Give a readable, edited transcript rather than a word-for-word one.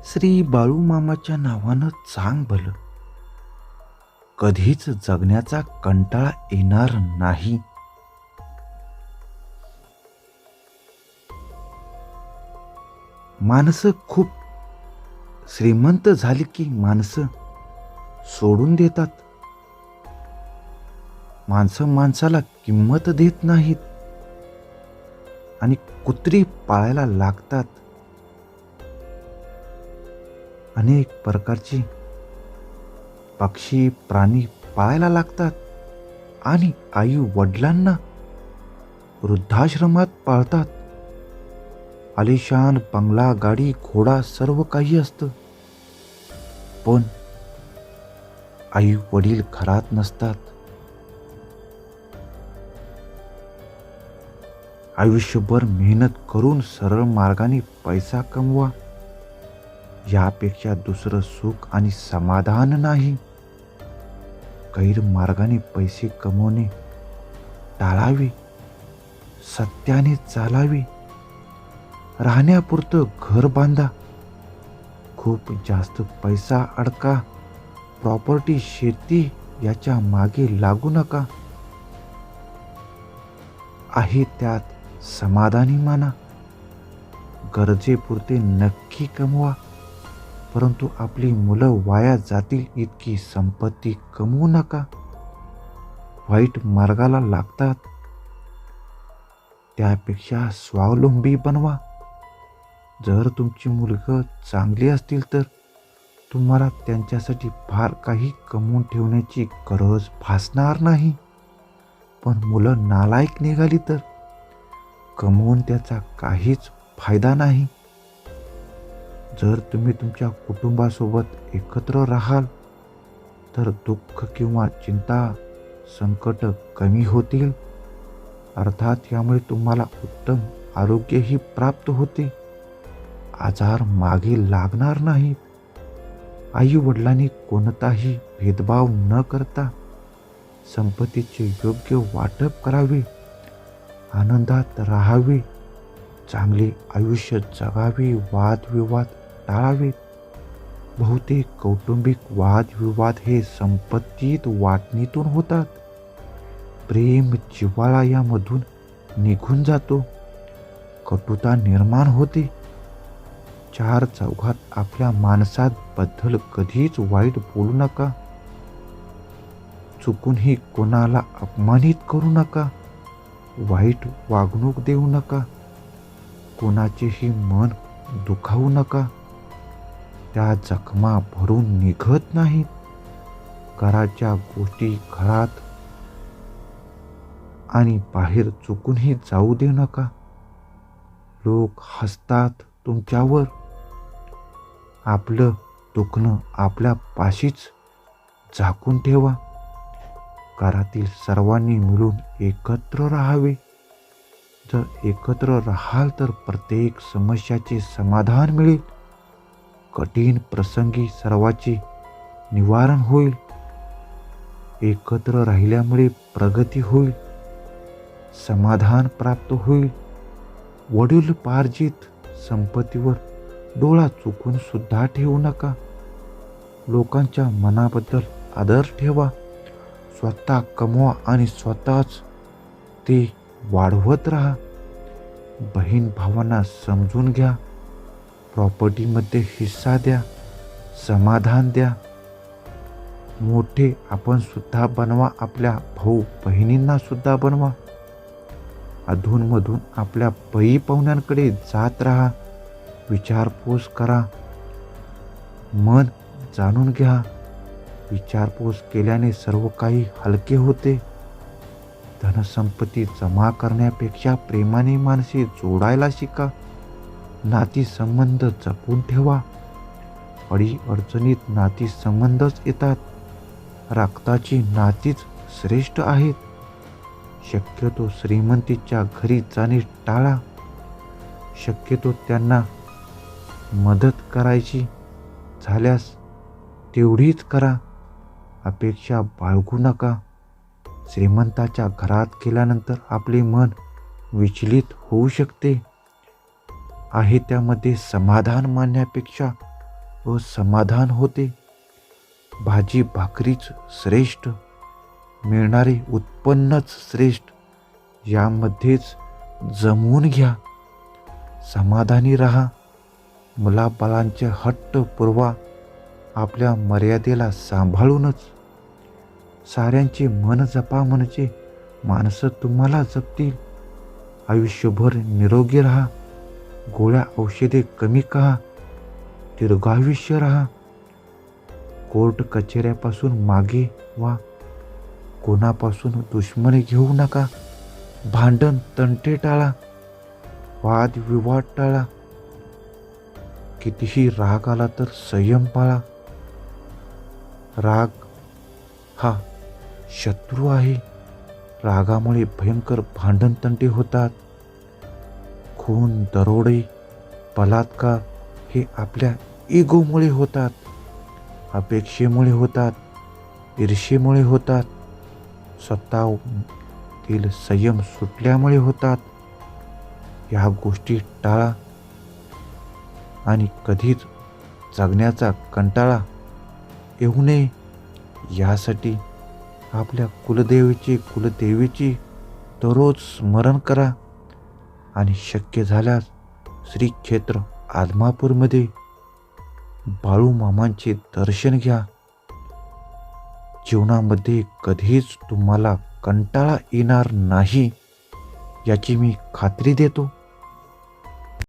श्री बाळूमामाच्या नावानं चांग भलं, कधीच जगण्याचा कंटाळा येणार नाही. माणसं खूप श्रीमंत झाली की माणसं सोडून देतात. माणसं माणसाला किंमत देत नाहीत आणि कुत्री पाळायला लागतात. अनेक प्रकारची पक्षी प्राणी पाळायला लागतात आणि आई वडिलांना वृद्धाश्रमात पाळतात. आलिशान बंगला, गाडी, घोडा सर्व काही असतं, पण आई वडील घरात नसतात. आयुष्यभर मेहनत करून सरळ मार्गाने पैसा कमवा, यापेक्षा दुसरं सुख आणि समाधान नाही. गैरमार्गाने पैसे कमवणे टाळावे, सत्याने चालावे. राहण्यापुरतं घर बांधा, खूप जास्त पैसा अडका. प्रॉपर्टी, शेती याच्या मागे लागू नका. आहे त्यात समाधानी माना. गरजेपुरते नक्की कमवा, परंतु आपली मुलं वाया जातील इतकी संपत्ती कमवू नका. वाईट मार्गाला लागतात, त्यापेक्षा स्वावलंबी बनवा. जर तुमची मुलगी चांगली असतील तर तुम्हाला त्यांच्यासाठी फार काही कमवून ठेवण्याची गरज भासणार नाही. पण मुलं नालायक निघाली तर कमवून त्याचा काहीच फायदा नाही. जर तुम्ही तुमच्या कुटुंबासोबत एकत्र राहाल तर दुःख किंवा चिंता, संकट कमी होतील. अर्थात यामुळे तुम्हाला उत्तम आरोग्यही प्राप्त होते. आजार मागे लागणार नाहीत. आई वडिलांनी कोणताही भेदभाव न करता संपत्तीचे योग्य वाटप करावे. आनंदात राहावे, चांगले आयुष्य जगावे. वादविवाद टाळावेत. बहुतेक कौटुंबिक वादविवाद हे संपत्तीत वाटणीतून होतात. प्रेम, जिव्हाळा यामधून निघून जातो. कटुता निर्माण होते. चार चौघात आपल्या माणसात बद्दल कधीच वाईट बोलू नका. चुकूनही कोणाला अपमानित करू नका. वाईट वागणूक देऊ नका. कोणाचेही मन दुखावू नका. त्या जखमा भरून निघत नाहीत. घराच्या गोष्टी घरात आणि बाहेर चुकूनही जाऊ देऊ नका. लोक हसतात तुमच्यावर. आपलं दुखणं आपल्या पाशीच झाकून ठेवा. घरातील सर्वांनी मिळून एकत्र राहावे. जर एकत्र राहाल तर प्रत्येक समस्याचे समाधान मिळेल. कठीण प्रसंगी सर्वांचे निवारण होईल. एकत्र राहिल्यामुळे प्रगती होईल, समाधान प्राप्त होईल. वडिलोपार्जित संपत्तीवर डोळा चुकून सुद्धा ठेवू नका. लोकांच्या मनाबद्दल आदर ठेवा. स्वतः कमवा आणि स्वतःच ते वाढवत राहा. बहीण भावांना समजून घ्या. प्रॉपर्टीमध्ये हिस्सा द्या. समाधान द्या. मोठे आपण सुद्धा बनवा. आपल्या भाऊ बहिणींना सुद्धा बनवा. अधूनमधून आपल्या पै पाहुण्यांकडे जात राहा. विचारपूस करा. मन जाणून घ्या. विचारपूस केल्याने सर्व काही हलके होते. धनसंपत्ती जमा करण्यापेक्षा प्रेमाने माणसे जोडायला शिका. नाती संबंध जपून ठेवा. अडीअडचणीत नाती संबंधच येतात. रक्ताची नातीच श्रेष्ठ आहेत. शक्यतो श्रीमंतीच्या घरी जाणे टाळा. शक्यतो त्यांना मदत करायची झाल्यास तेवढीच करा. अपेक्षा बाळगू नका. श्रीमंताच्या घरात गेल्यानंतर आपले मन विचलित होऊ शकते. आहे त्यामध्ये समाधान मानण्यापेक्षा असमाधान होते. भाजी भाकरीच श्रेष्ठ, मिळणारे उत्पन्नच श्रेष्ठ, यामध्येच जमवून घ्या. समाधानी राहा. मुलाबाळांचे हट्ट पुरवा, आपल्या मर्यादेला सांभाळूनच. साऱ्यांचे मन जपा, म्हणजे माणसं तुम्हाला जपतील. आयुष्यभर निरोगी राहा. गोळ्या औषधे कमी खा. दीर्घायुष्य राहा. कोर्ट कचेऱ्यापासून मागे वा. कोणापासून दुश्मनी घेऊ नका. भांडण तंटे टाळा. वादविवाद टाळा. कितीही राग आला तर संयम पाळा. राग हा शत्रू आहे. रागामुळे भयंकर भांडण तंटे होतात. खून, दरोडे, बलात्कार हे आपल्या इगोमुळे होतात. अपेक्षेमुळे होतात. ईर्षेमुळे होतात. स्वतःतील संयम सुटल्यामुळे होतात. या गोष्टी टाळा आणि कधीच जगण्याचा कंटाळा येऊ नये यासाठी आपल्या कुलदेवीचे दररोज स्मरण करा आणि शक्य झाल्यास श्री क्षेत्र आदमापूरमध्ये बाळूमामांचे दर्शन घ्या. जीवनामध्ये कधीच तुम्हाला कंटाळा येणार नाही याची मी खात्री देतो.